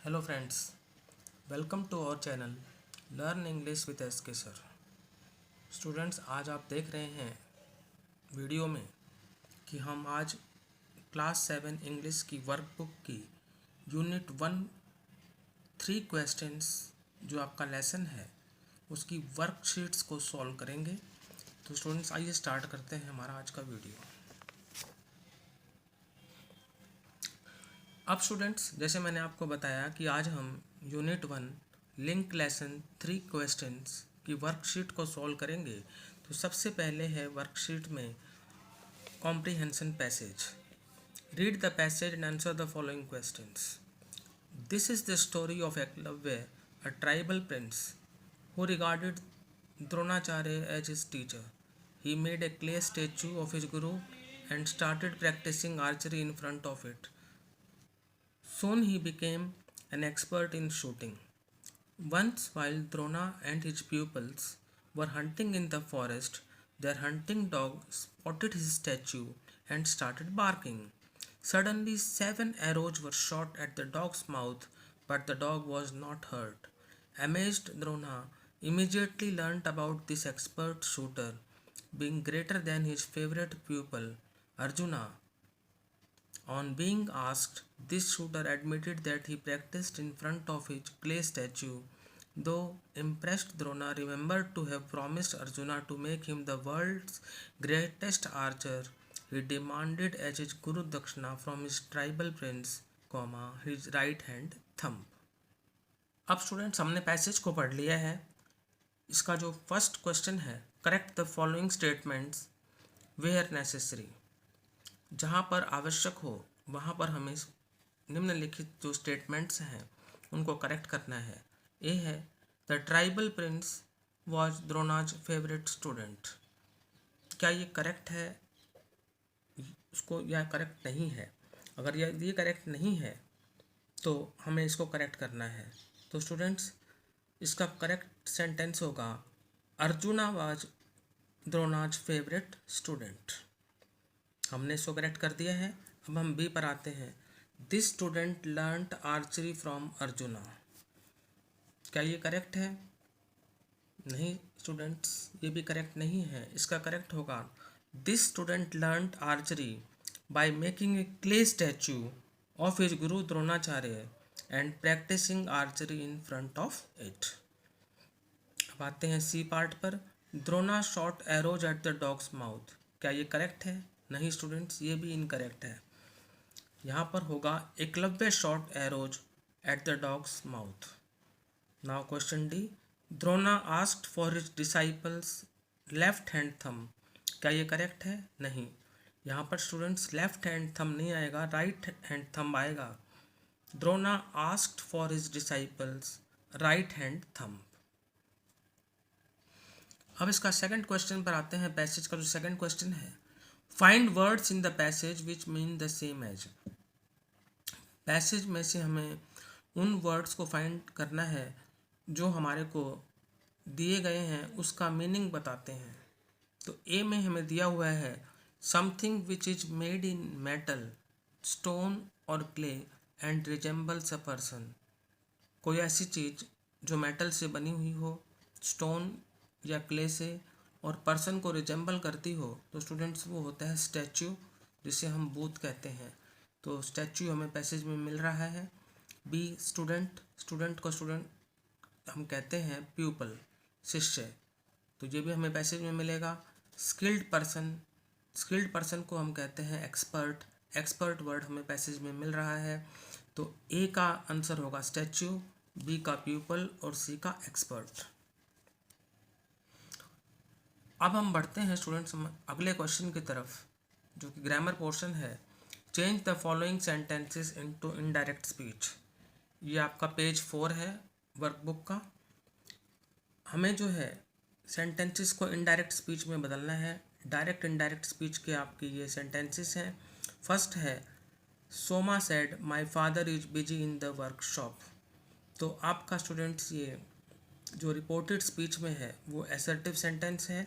Hello friends, welcome to our channel learn English with S K sir. Students, आज आप देख रहे हैं वीडियो में कि हम आज क्लास 7 इंग्लिश की वर्कबुक की यूनिट 1 3 क्वेश्चंस जो आपका लेसन है उसकी वर्कशीट्स को सॉल्व करेंगे। तो स्टूडेंट्स, आइए स्टार्ट करते हैं हमारा आज का वीडियो। अब स्टूडेंट्स, जैसे मैंने आपको बताया कि आज हम यूनिट 1 लिंक लेसन 3 क्वेश्चंस की वर्कशीट को सॉल्व करेंगे। तो सबसे पहले है वर्कशीट में comprehension passage. Read the passage and answer the following questions. This is the story of Eklavya, a tribal Prince who regarded Dronacharya as his teacher. He made a clay statue of his guru and started practicing archery in front of it. Soon he became an expert in shooting. Once, while Drona and his pupils were hunting in the forest, their hunting dog spotted his statue and started barking. Suddenly, 7 arrows were shot at the dog's mouth, but the dog was not hurt. Amazed, Drona immediately learnt about this expert shooter being greater than his favorite pupil, Arjuna. On being asked, this shooter admitted that he practiced in front of his clay statue. Though impressed, Drona remembered to have promised Arjuna to make him the world's greatest archer. He demanded as his Guru Dakshina from his tribal prince, his right hand thumb. अब students, हमने passage को पढ़ लिया है। इसका जो first question है, correct the following statements where necessary. जहाँ पर आवश्यक हो वहाँ पर हमें निम्नलिखित जो स्टेटमेंट्स हैं उनको करेक्ट करना है। ए है, the tribal prince was Drona's favourite student. क्या ये करेक्ट है उसको या करेक्ट नहीं है? अगर ये करेक्ट नहीं है तो हमें इसको करेक्ट करना है। तो स्टूडेंट्स, इसका करेक्ट सेंटेंस होगा अर्जुना वाज द्रोणाज फेवरेट स्टूडेंट। हमने इसको करेक्ट कर दिया है। अब हम बी पर आते हैं। This student learned archery from arjuna. क्या ये करेक्ट है? नहीं स्टूडेंट्स, ये भी करेक्ट नहीं है। इसका करेक्ट होगा this student learned archery by making a clay statue of his guru Dronacharya and practising archery in front of it. अब आते हैं सी पार्ट पर। Drona shot arrows at the dog's mouth. क्या ये करेक्ट है? नहीं स्टूडेंट्स, ये भी इनकरेक्ट है। यहाँ पर होगा Eklavya shot arrows at the dog's mouth. Now question D, Drona asked for his disciples left hand thumb. क्या ये करेक्ट है? नहीं। यहाँ पर स्टूडेंट्स लेफ्ट हैंड थंब नहीं आएगा, राइट हैंड थंब आएगा। Drona asked for his disciples right hand thumb. अब इसका सेकंड क्वेश्चन पर आते हैं। पैसेज का जो सेकंड क्वेश्चन है, find words in the passage which mean the same as. Passage में से हमें उन वर्ड्स को फाइंड करना है जो हमारे को दिए गए हैं उसका मीनिंग बताते हैं। तो ए में हमें दिया हुआ है something which is made in metal, stone और clay and resembles a person. कोई ऐसी चीज़ जो मेटल से बनी हुई हो, स्टोन या क्ले से, और पर्सन को रिजेंबल करती हो, तो स्टूडेंट्स वो होता है स्टैच्यू, जिसे हम बूथ कहते हैं। तो स्टैच्यू हमें पैसेज में मिल रहा है। बी स्टूडेंट, स्टूडेंट को हम कहते हैं प्यूपल, शिष्य, तो ये भी हमें पैसेज में मिलेगा। स्किल्ड पर्सन, स्किल्ड पर्सन को हम कहते हैं एक्सपर्ट, एक्सपर्ट वर्ड हमें पैसेज में मिल रहा है। तो ए का आंसर होगा स्टैच्यू, बी का प्यूपल और सी का एक्सपर्ट। अब हम बढ़ते हैं स्टूडेंट्स अगले क्वेश्चन की तरफ, जो कि ग्रामर पोर्शन है। Change the following sentences into indirect speech. ये आपका पेज 4 है वर्कबुक का। हमें जो है सेंटेंसेस को इनडायरेक्ट स्पीच में बदलना है। डायरेक्ट इनडायरेक्ट स्पीच के आपके ये सेंटेंसेस हैं। फर्स्ट है, Soma said my father is busy in the workshop. तो आपका स्टूडेंट्स ये जो रिपोर्टेड स्पीच में है वो असर्टिव सेंटेंस है।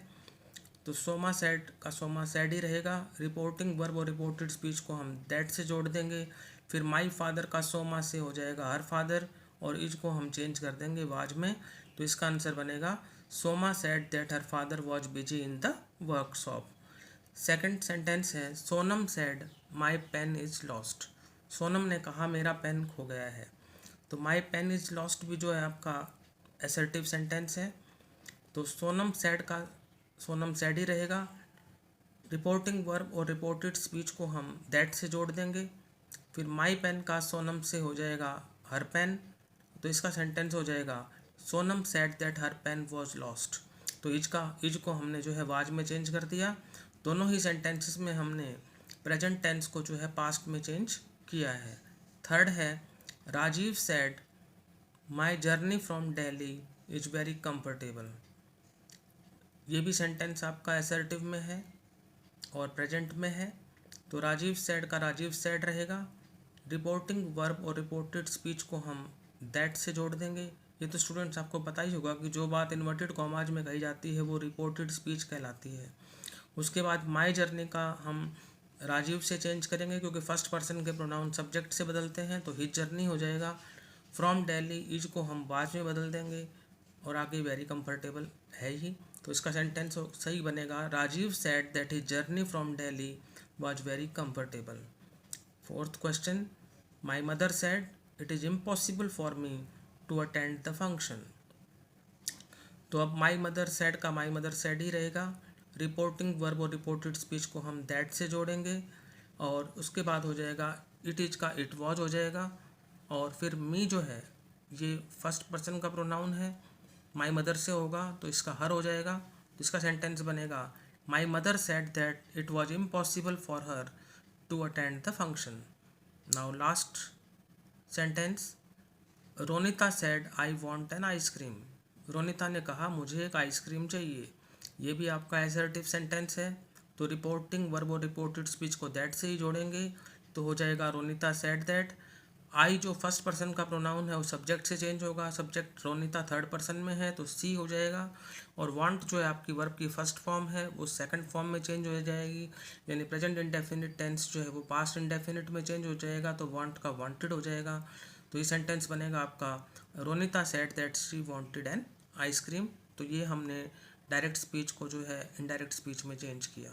तो सोमा सेड का सोमा सेड ही रहेगा। रिपोर्टिंग वर्ब और रिपोर्टेड स्पीच को हम दैट से जोड़ देंगे। फिर माई फादर का सोमा से हो जाएगा हर फादर, और इज को हम चेंज कर देंगे वाज में, तो इसका आंसर बनेगा Soma said that her father was busy in the workshop. Second sentence है Sonam said my pen is lost. Sonam ने कहा मेरा पेन खो गया है। तो माई पेन इज लॉस्ट भी जो है आपका असर्टिव सेंटेंस है, तो सोनम सेड ही रहेगा। रिपोर्टिंग वर्ब और रिपोर्टेड स्पीच को हम दैट से जोड़ देंगे। फिर माई पेन का सोनम से हो जाएगा हर पेन, तो इसका सेंटेंस हो जाएगा Sonam said that her pen was lost. तो इज को हमने जो है वाज में चेंज कर दिया। दोनों ही सेंटेंसेस में हमने प्रेजेंट टेंस को जो है पास्ट में चेंज किया है। थर्ड है Rajiv said my journey from Delhi is very comfortable. ये भी सेंटेंस आपका असर्टिव में है और प्रेजेंट में है, तो राजीव सेड का राजीव सेड रहेगा। रिपोर्टिंग वर्ब और रिपोर्टेड स्पीच को हम दैट से जोड़ देंगे। ये तो स्टूडेंट्स आपको पता ही होगा कि जो बात इन्वर्टेड कॉमाज में कही जाती है वो रिपोर्टेड स्पीच कहलाती है। उसके बाद माई जर्नी का हम राजीव से चेंज करेंगे क्योंकि फर्स्ट पर्सन के प्रोनाउन सब्जेक्ट से बदलते हैं, तो हिज जर्नी हो जाएगा। फ्रॉम दिल्ली इज को हम बाद में बदल देंगे और आगे वेरी कंफर्टेबल है ही, तो इसका सेंटेंस सही बनेगा Rajiv said that his journey from Delhi was very comfortable. Fourth question my mother said it is impossible for me to attend the function. तो अब माई मदर सेड का माई मदर सेड ही रहेगा। रिपोर्टिंग वर्ब और रिपोर्टेड स्पीच को हम that से जोड़ेंगे और उसके बाद हो जाएगा इट इज का इट वॉज हो जाएगा, और फिर मी जो है ये फर्स्ट पर्सन का प्रोनाउन है, माई मदर से होगा तो इसका हर हो जाएगा। तो इसका सेंटेंस बनेगा my mother said that it was impossible for her to attend the function. Now last sentence Ronita said I want an ice cream. Ronita ने कहा मुझे एक आइसक्रीम चाहिए। ये भी आपका असर्टिव सेंटेंस है, तो रिपोर्टिंग वर्ब और रिपोर्टेड स्पीच को दैट से ही जोड़ेंगे, तो हो जाएगा रोनिता सेड दैट। आई जो फर्स्ट पर्सन का प्रोनाउन है वो सब्जेक्ट से चेंज होगा, सब्जेक्ट रोनिता थर्ड पर्सन में है तो सी हो जाएगा, और वांट जो है आपकी वर्ब की फर्स्ट फॉर्म है वो सेकंड फॉर्म में चेंज हो जाएगी, यानी प्रेजेंट इंडेफिनिट टेंस जो है वो पास्ट इंडेफिनिट में चेंज हो जाएगा, तो वांट का वांटेड हो जाएगा। तो ये सेंटेंस बनेगा आपका Ronita said that she wanted an ice cream. तो ये हमने डायरेक्ट स्पीच को जो है इनडायरेक्ट स्पीच में चेंज किया।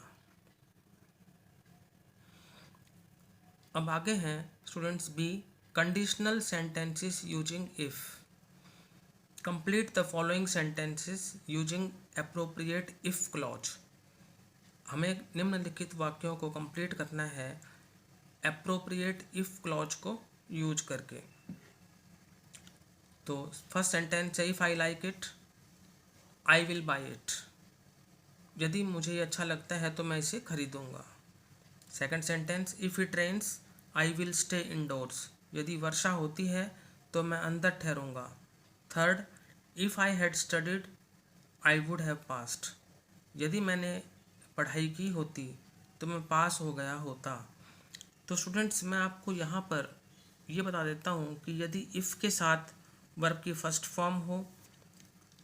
अब आगे हैं students B conditional sentences using if. Complete the following sentences using appropriate if clause. हमें निम्नलिखित वाक्यों को कंप्लीट करना है अप्रोप्रिएट इफ क्लॉज को यूज करके। तो फर्स्ट सेंटेंस है if I like it I will buy it. यदि मुझे ये अच्छा लगता है तो मैं इसे खरीदूंगा। Second sentence if it rains I will stay indoors. यदि वर्षा होती है तो मैं अंदर ठहरूंगा। Third if I had studied I would have passed. यदि मैंने पढ़ाई की होती तो मैं पास हो गया होता। तो स्टूडेंट्स मैं आपको यहाँ पर ये बता देता हूँ कि यदि इफ़ के साथ वर्ब की फर्स्ट फॉर्म हो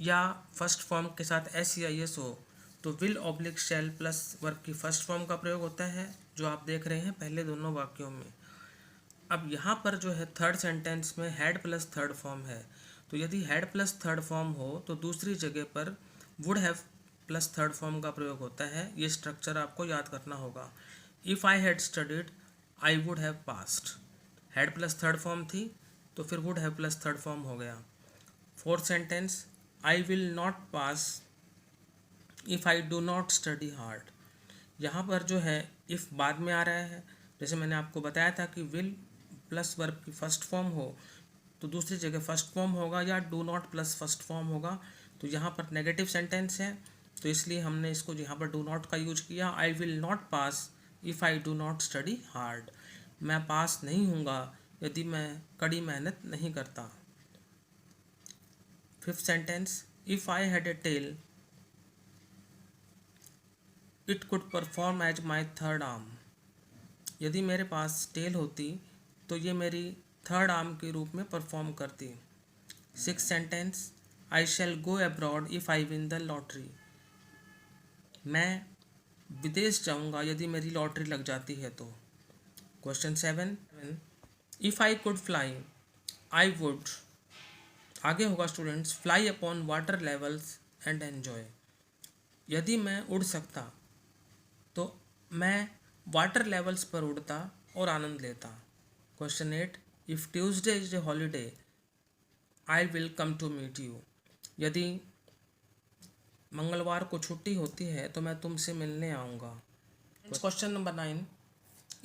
या फर्स्ट फॉर्म के साथ SEIS हो तो will oblique shell plus verb की फर्स्ट फॉर्म का प्रयोग होता है, जो आप देख रहे हैं पहले दोनों वाक्यों में। अब यहाँ पर जो है थर्ड सेंटेंस में हैड प्लस थर्ड फॉर्म है, तो यदि हैड प्लस थर्ड फॉर्म हो तो दूसरी जगह पर would have plus third form का प्रयोग होता है। ये स्ट्रक्चर आपको याद करना होगा। If I had studied I would have passed. Had plus third form थी तो फिर would have plus third form हो गया। Fourth sentence I will not pass if I do not study hard. यहाँ पर जो है इफ़ बाद में आ रहा है, जैसे मैंने आपको बताया था कि विल प्लस वर्ब की फर्स्ट फॉर्म हो तो दूसरी जगह फर्स्ट फॉर्म होगा या do not plus first form होगा। तो यहाँ पर नेगेटिव सेंटेंस है तो इसलिए हमने इसको यहाँ पर डू नॉट का यूज किया। I will not pass if I do not study hard. मैं पास नहीं होऊंगा यदि मैं कड़ी मेहनत नहीं करता। Fifth sentence if I had a tail it could perform as my third arm. यदि मेरे पास टेल होती तो ये मेरी थर्ड आर्म के रूप में परफॉर्म करती। Six sentence I shall go abroad if I win the lottery. मैं विदेश जाऊंगा यदि मेरी लॉटरी लग जाती है तो। Question 7 if I could fly, I would, आगे होगा students, fly upon water levels and enjoy. यदि मैं उड़ सकता तो मैं वाटर लेवल्स पर उड़ता और आनंद लेता। Question 8, if Tuesday is a holiday I will come to meet you. यदि मंगलवार को छुट्टी होती है तो मैं तुमसे मिलने आऊँगा। Question number 9,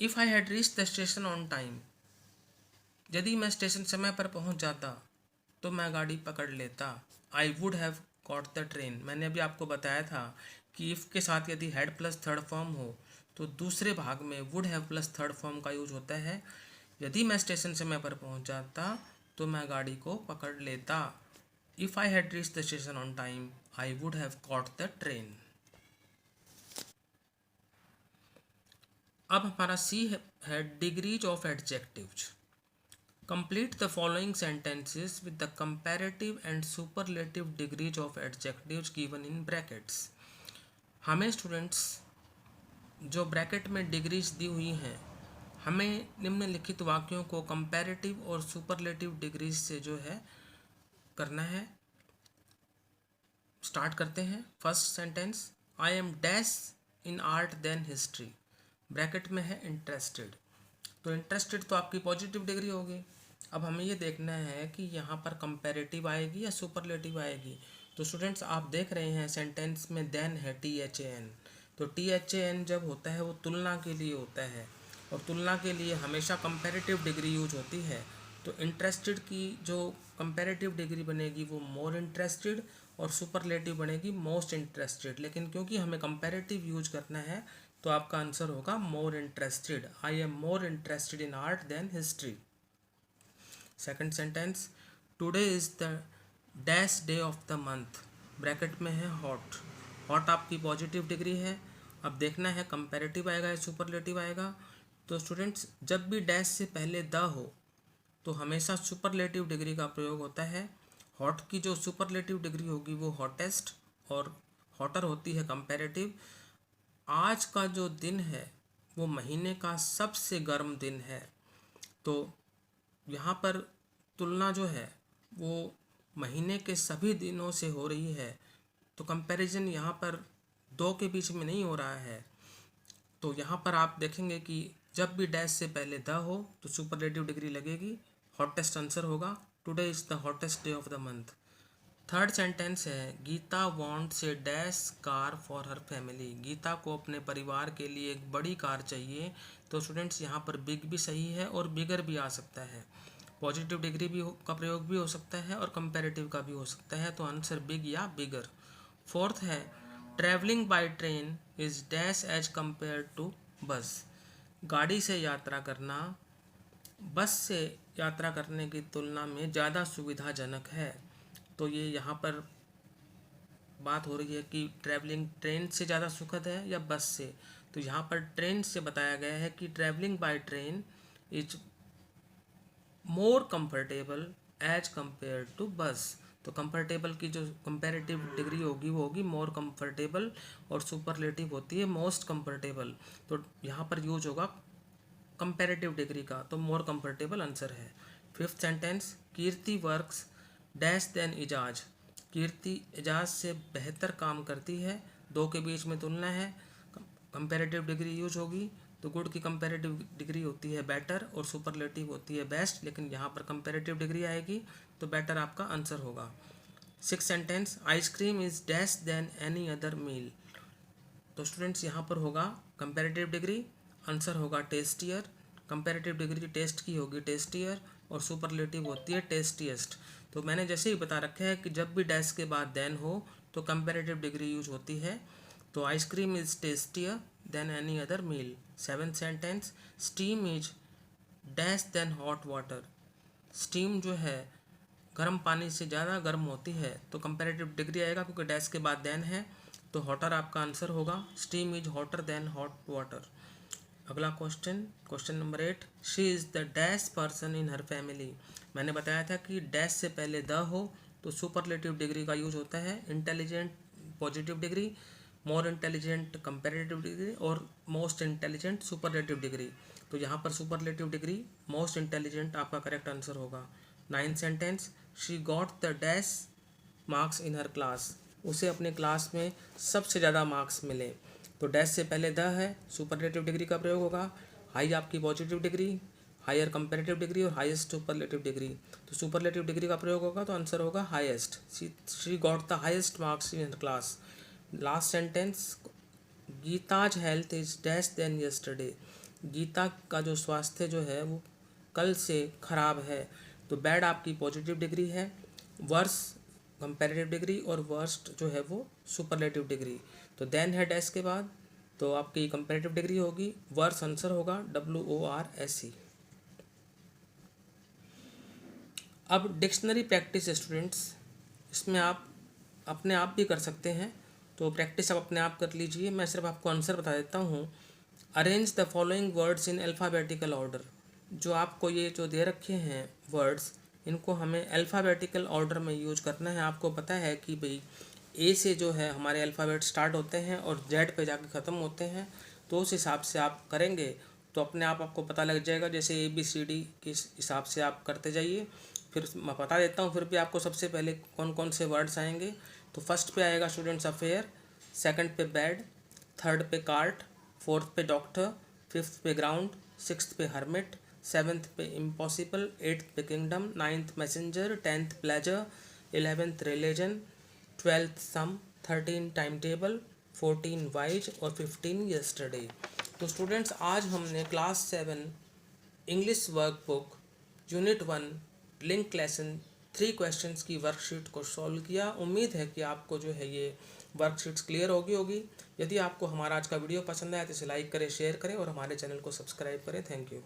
if I had reach the station on time. यदि मैं स्टेशन समय पर पहुंच जाता तो मैं गाड़ी पकड़ लेता। I would have caught the train. मैंने अभी आपको बताया था कि इफ़ के साथ यदि हैड प्लस थर्ड फॉर्म हो तो दूसरे भाग में would have plus third form का यूज होता है। यदि मैं स्टेशन समय पर पहुंच जाता तो मैं गाड़ी को पकड़ लेता। If I had reach the station on time I would have caught the train. अब हमारा सी है degrees of adjectives. Complete the following sentences with the comparative and superlative degrees of adjectives given in brackets. हमें students जो bracket में degrees दी हुई हैं, हमें निम्नलिखित वाक्यों को कंपैरेटिव और सुपरलेटिव डिग्रीज से जो है करना है। स्टार्ट करते हैं। First sentence, I am dash in art than history. Bracket में है इंटरेस्टेड, तो इंटरेस्टेड तो आपकी पॉजिटिव डिग्री होगी। अब हमें ये देखना है कि यहाँ पर कंपैरेटिव आएगी या सुपरलेटिव आएगी। तो स्टूडेंट्स आप देख रहे हैं सेंटेंस में देन है THAN, तो THAN जब होता है वो तुलना के लिए होता है और तुलना के लिए हमेशा कंपैरेटिव डिग्री यूज होती है। तो इंटरेस्टेड की जो कंपैरेटिव डिग्री बनेगी वो मोर इंटरेस्टेड और सुपरलेटिव बनेगी मोस्ट इंटरेस्टेड। लेकिन क्योंकि हमें कंपैरेटिव यूज करना है तो आपका आंसर होगा more interested. I am more interested in art than history. Second sentence, today is the dash day of the month. Bracket में है हॉट। हॉट आपकी पॉजिटिव डिग्री है। अब देखना है कंपैरेटिव आएगा या सुपरलेटिव आएगा। तो स्टूडेंट्स जब भी डैश से पहले द हो तो हमेशा सुपरलेटिव डिग्री का प्रयोग होता है। हॉट की जो सुपरलेटिव डिग्री होगी वो हॉटेस्ट और हॉटर होती है कंपैरेटिव। आज का जो दिन है वो महीने का सबसे गर्म दिन है। तो यहाँ पर तुलना जो है वो महीने के सभी दिनों से हो रही है, तो कंपैरिजन यहाँ पर दो के बीच में नहीं हो रहा है। तो यहाँ पर आप देखेंगे कि जब भी डैश से पहले द हो तो सुपरलेटिव डिग्री लगेगी। हॉटेस्ट आंसर होगा। Today is the hottest day of the month. Third sentence है, Geeta wants a dash car for her family. Geeta को अपने परिवार के लिए एक बड़ी कार चाहिए। तो स्टूडेंट्स यहाँ पर बिग भी सही है और बिगर भी आ सकता है। पॉजिटिव डिग्री भी का प्रयोग भी हो सकता है और कंपैरेटिव का भी हो सकता है। तो आंसर बिग या बिगर। फोर्थ है, travelling by train is dash as compare to bus. गाड़ी से यात्रा करना बस से यात्रा करने की तुलना में ज़्यादा सुविधाजनक है। तो ये यहाँ पर बात हो रही है कि ट्रैवलिंग ट्रेन से ज़्यादा सुखद है या बस से। तो यहाँ पर ट्रेन से बताया गया है कि travelling by train is more comfortable as compare to bus. तो कंफर्टेबल की जो कंपैरेटिव डिग्री होगी वो होगी मोर कंफर्टेबल और सुपरलेटिव होती है मोस्ट कंफर्टेबल। तो यहाँ पर यूज होगा कंपैरेटिव डिग्री का, तो मोर कंफर्टेबल आंसर है। फिफ्थ सेंटेंस, कीर्ति वर्क्स डैश देन इजाज। कीर्ति एजाज से बेहतर काम करती है। दो के बीच में तुलना है, कंपैरेटिव डिग्री यूज होगी। तो गुड की कंपैरेटिव डिग्री होती है बेटर और सुपरलेटिव होती है बेस्ट, लेकिन यहाँ पर कंपैरेटिव डिग्री आएगी तो बेटर आपका आंसर होगा। Six sentence, ice cream is dash than any other meal. तो स्टूडेंट्स यहाँ पर होगा कंपैरेटिव डिग्री, आंसर होगा टेस्टियर। कंपैरेटिव डिग्री टेस्ट की होगी टेस्टियर और सुपरलेटिव होती है टेस्टीएस्ट। तो मैंने जैसे ही बता रखा है कि जब भी डैश के बाद देन हो तो कंपैरेटिव डिग्री यूज होती है। तो ice cream is tastier than any other meal. Seventh sentence, steam is dash than hot water. Steam जो है गर्म पानी से ज़्यादा गर्म होती है। तो कंपैरेटिव डिग्री आएगा क्योंकि डैश के बाद देन है, तो हॉटर आपका आंसर होगा। Steam is hotter than hot water. अगला question, question number 8, she is the dash person in her family. मैंने बताया था कि डैश से पहले द हो तो सुपरलेटिव डिग्री का यूज होता है। Intelligent positive degree, more intelligent comparative degree और मोस्ट इंटेलिजेंट सुपरलेटिव डिग्री। तो यहाँ पर सुपरलेटिव डिग्री मोस्ट इंटेलिजेंट आपका करेक्ट आंसर होगा। 9th sentence, she got the dash marks in her class, उसे अपने क्लास में सबसे ज़्यादा मार्क्स मिले। तो डैश से पहले द है, सुपरलेटिव डिग्री का प्रयोग होगा। हाई आपकी positive degree, higher comparative degree और हाईएस्ट सुपरलेटिव डिग्री। तो सुपरलेटिव डिग्री का प्रयोग होगा तो आंसर होगा highest. She got the highest marks in class. Last sentence, Geeta's health is dash than yesterday, Geeta का जो स्वास्थ्य जो है वो कल से खराब है। तो बैड आपकी पॉजिटिव डिग्री है, वर्स कंपेरेटिव डिग्री और वर्स्ट जो है वो सुपरलेटिव डिग्री। तो देन है डैश के बाद, तो आपकी कंपेरेटिव डिग्री होगी, वर्स आंसर होगा WORSE। अब डिक्शनरी प्रैक्टिस स्टूडेंट्स, इसमें आप अपने आप भी कर सकते हैं, तो प्रैक्टिस आप अपने आप कर लीजिए। मैं सिर्फ आपको आंसर बता देता हूँ। Arrange the following words in alphabetical order, जो आपको ये जो दे रखे हैं वर्ड्स, इनको हमें अल्फ़ाबेटिकल ऑर्डर में यूज करना है। आपको पता है कि भाई ए से जो है हमारे अल्फ़ाबेट स्टार्ट होते हैं और जेड पे जाके ख़त्म होते हैं, तो उस हिसाब से आप करेंगे तो अपने आप आपको पता लग जाएगा। जैसे ABCD के हिसाब से आप करते जाइए। फिर मैं बता देता हूँ फिर भी आपको सबसे पहले कौन कौन से वर्ड्स आएंगे। तो फर्स्ट पे आएगा स्टूडेंट्स अफेयर, सेकंड पे बेड, थर्ड पे कार्ट, फोर्थ पे डॉक्टर, फिफ्थ पे ग्राउंड, सिक्स्थ पे हर्मिट, सेवन्थ पे impossible, eighth pay kingdom, ninth messenger, 10th pleasure, 11th religion, 12th सम, 13 टाइम टेबल, 14 वाइज और 15 यस्टरडे। तो स्टूडेंट्स आज हमने class 7 English workbook unit 1 link lesson 3 questions की worksheet को सॉल्व किया। उम्मीद है कि आपको जो है ये वर्कशीट्स क्लियर होगी। यदि आपको हमारा आज का वीडियो पसंद आया तो इसे लाइक करें, शेयर करें और हमारे चैनल को सब्सक्राइब करें। Thank you.